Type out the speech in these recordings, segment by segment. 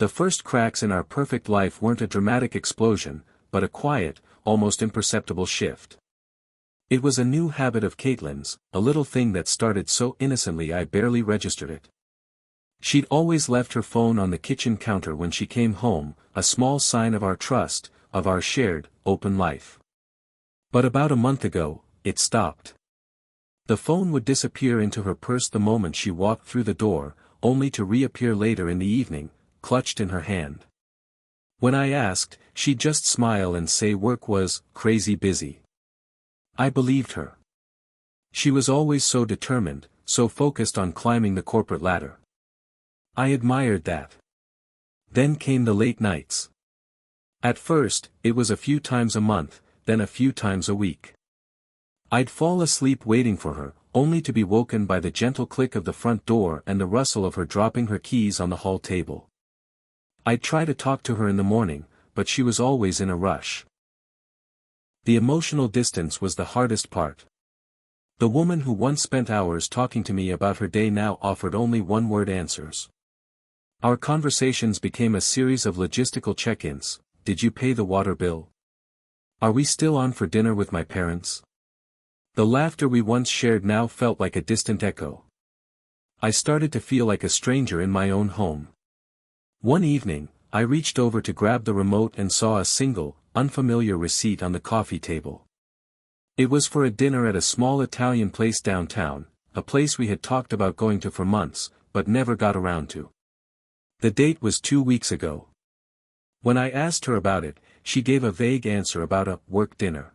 The first cracks in our perfect life weren't a dramatic explosion, but a quiet, almost imperceptible shift. It was a new habit of Caitlin's, a little thing that started so innocently I barely registered it. She'd always left her phone on the kitchen counter when she came home, a small sign of our trust, of our shared, open life. But about a month ago, it stopped. The phone would disappear into her purse the moment she walked through the door, only to reappear later in the evening, clutched in her hand. When I asked, she'd just smile and say work was crazy busy. I believed her. She was always so determined, so focused on climbing the corporate ladder. I admired that. Then came the late nights. At first, it was a few times a month, then a few times a week. I'd fall asleep waiting for her, only to be woken by the gentle click of the front door and the rustle of her dropping her keys on the hall table. I'd try to talk to her in the morning, but she was always in a rush. The emotional distance was the hardest part. The woman who once spent hours talking to me about her day now offered only one-word answers. Our conversations became a series of logistical check-ins. Did you pay the water bill? Are we still on for dinner with my parents? The laughter we once shared now felt like a distant echo. I started to feel like a stranger in my own home. One evening, I reached over to grab the remote and saw a single, unfamiliar receipt on the coffee table. It was for a dinner at a small Italian place downtown, a place we had talked about going to for months, but never got around to. The date was 2 weeks ago. When I asked her about it, she gave a vague answer about a work dinner.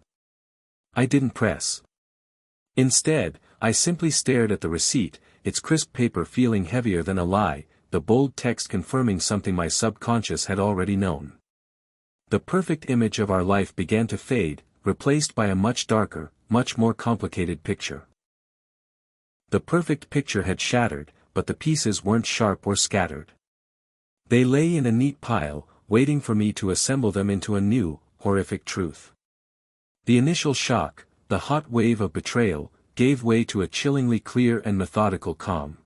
I didn't press. Instead, I simply stared at the receipt, its crisp paper feeling heavier than a lie, the bold text confirming something my subconscious had already known. The perfect image of our life began to fade, replaced by a much darker, much more complicated picture. The perfect picture had shattered, but the pieces weren't sharp or scattered. They lay in a neat pile, waiting for me to assemble them into a new, horrific truth. The initial shock, the hot wave of betrayal, gave way to a chillingly clear and methodical calm.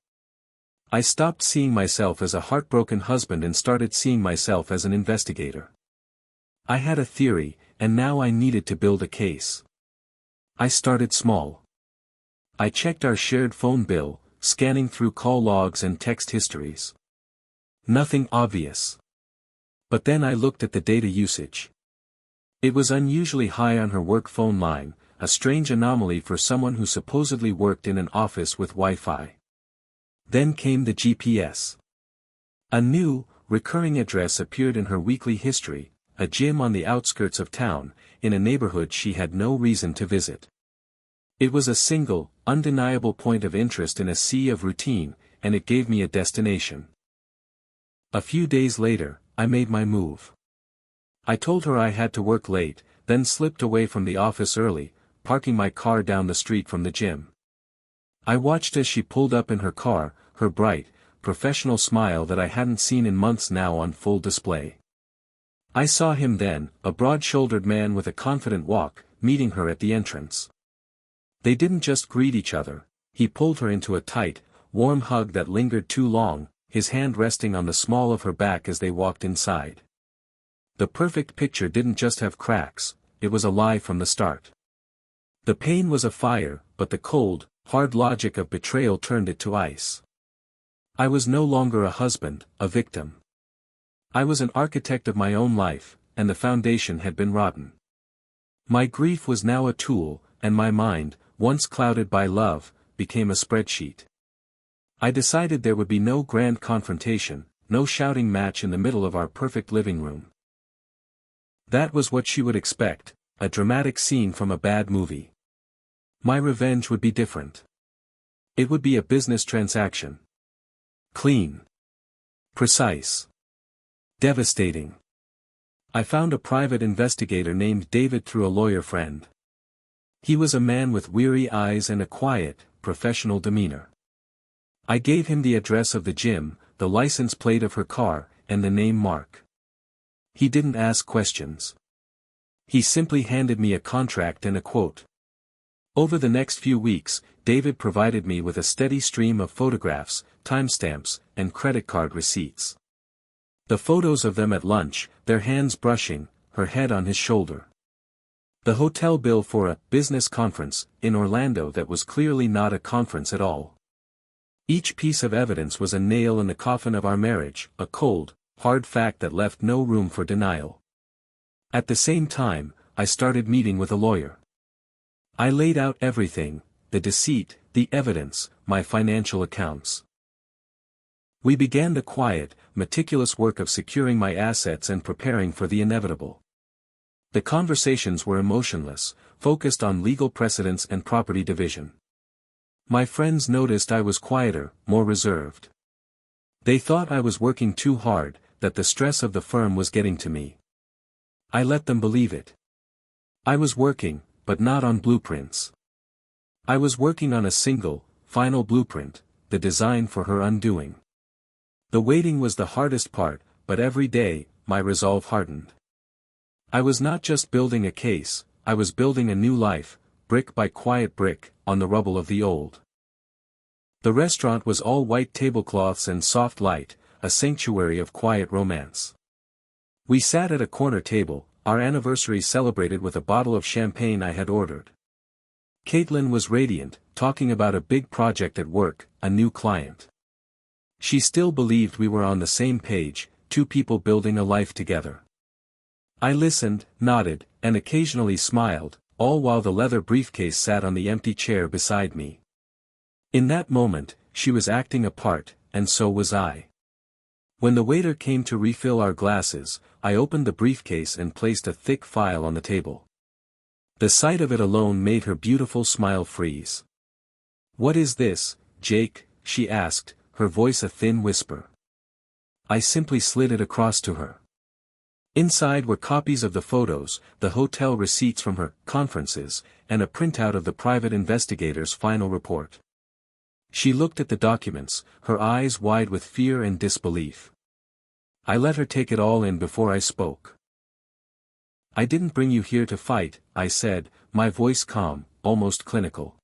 I stopped seeing myself as a heartbroken husband and started seeing myself as an investigator. I had a theory, and now I needed to build a case. I started small. I checked our shared phone bill, scanning through call logs and text histories. Nothing obvious. But then I looked at the data usage. It was unusually high on her work phone line, a strange anomaly for someone who supposedly worked in an office with Wi-Fi. Then came the GPS. A new, recurring address appeared in her weekly history, a gym on the outskirts of town, in a neighborhood she had no reason to visit. It was a single, undeniable point of interest in a sea of routine, and it gave me a destination. A few days later, I made my move. I told her I had to work late, then slipped away from the office early, parking my car down the street from the gym. I watched as she pulled up in her car, her bright, professional smile that I hadn't seen in months now on full display. I saw him then, a broad-shouldered man with a confident walk, meeting her at the entrance. They didn't just greet each other, he pulled her into a tight, warm hug that lingered too long, his hand resting on the small of her back as they walked inside. The perfect picture didn't just have cracks, it was a lie from the start. The pain was a fire, but the cold, hard logic of betrayal turned it to ice. I was no longer a husband, a victim. I was an architect of my own life, and the foundation had been rotten. My grief was now a tool, and my mind, once clouded by love, became a spreadsheet. I decided there would be no grand confrontation, no shouting match in the middle of our perfect living room. That was what she would expect, a dramatic scene from a bad movie. My revenge would be different. It would be a business transaction. Clean. Precise. Devastating. I found a private investigator named David through a lawyer friend. He was a man with weary eyes and a quiet, professional demeanor. I gave him the address of the gym, the license plate of her car, and the name Mark. He didn't ask questions. He simply handed me a contract and a quote. Over the next few weeks, David provided me with a steady stream of photographs, timestamps, and credit card receipts. The photos of them at lunch, their hands brushing, her head on his shoulder. The hotel bill for a business conference in Orlando that was clearly not a conference at all. Each piece of evidence was a nail in the coffin of our marriage, a cold, hard fact that left no room for denial. At the same time, I started meeting with a lawyer. I laid out everything, the deceit, the evidence, my financial accounts. We began the quiet, meticulous work of securing my assets and preparing for the inevitable. The conversations were emotionless, focused on legal precedents and property division. My friends noticed I was quieter, more reserved. They thought I was working too hard, that the stress of the firm was getting to me. I let them believe it. I was working, but not on blueprints. I was working on a single, final blueprint, the design for her undoing. The waiting was the hardest part, but every day, my resolve hardened. I was not just building a case, I was building a new life, brick by quiet brick, on the rubble of the old. The restaurant was all white tablecloths and soft light, a sanctuary of quiet romance. We sat at a corner table, our anniversary celebrated with a bottle of champagne I had ordered. Caitlin was radiant, talking about a big project at work, a new client. She still believed we were on the same page, two people building a life together. I listened, nodded, and occasionally smiled, all while the leather briefcase sat on the empty chair beside me. In that moment, she was acting a part, and so was I. When the waiter came to refill our glasses, I opened the briefcase and placed a thick file on the table. The sight of it alone made her beautiful smile freeze. "What is this, Jake?" she asked, her voice a thin whisper. I simply slid it across to her. Inside were copies of the photos, the hotel receipts from her conferences, and a printout of the private investigator's final report. She looked at the documents, her eyes wide with fear and disbelief. I let her take it all in before I spoke. "I didn't bring you here to fight," I said, my voice calm, almost clinical.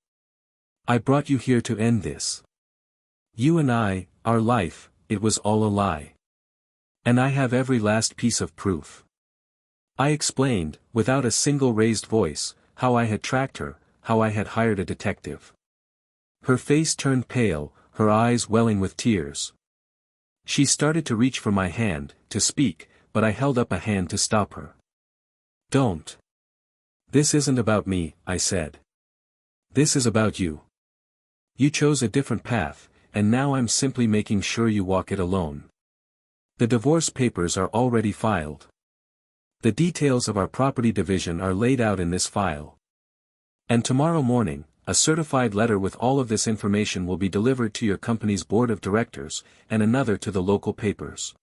"I brought you here to end this. You and I, our life, it was all a lie. And I have every last piece of proof." I explained, without a single raised voice, how I had tracked her, how I had hired a detective. Her face turned pale, her eyes welling with tears. She started to reach for my hand, to speak, but I held up a hand to stop her. "Don't. This isn't about me," I said. "This is about you. You chose a different path, and now I'm simply making sure you walk it alone. The divorce papers are already filed. The details of our property division are laid out in this file. And tomorrow morning, a certified letter with all of this information will be delivered to your company's board of directors, and another to the local papers."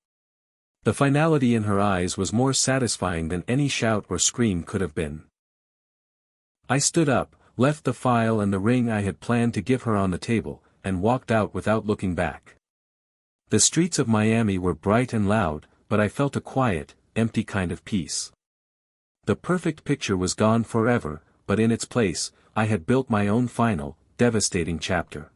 The finality in her eyes was more satisfying than any shout or scream could have been. I stood up, left the file and the ring I had planned to give her on the table, and walked out without looking back. The streets of Miami were bright and loud, but I felt a quiet, empty kind of peace. The perfect picture was gone forever, but in its place, I had built my own final, devastating chapter.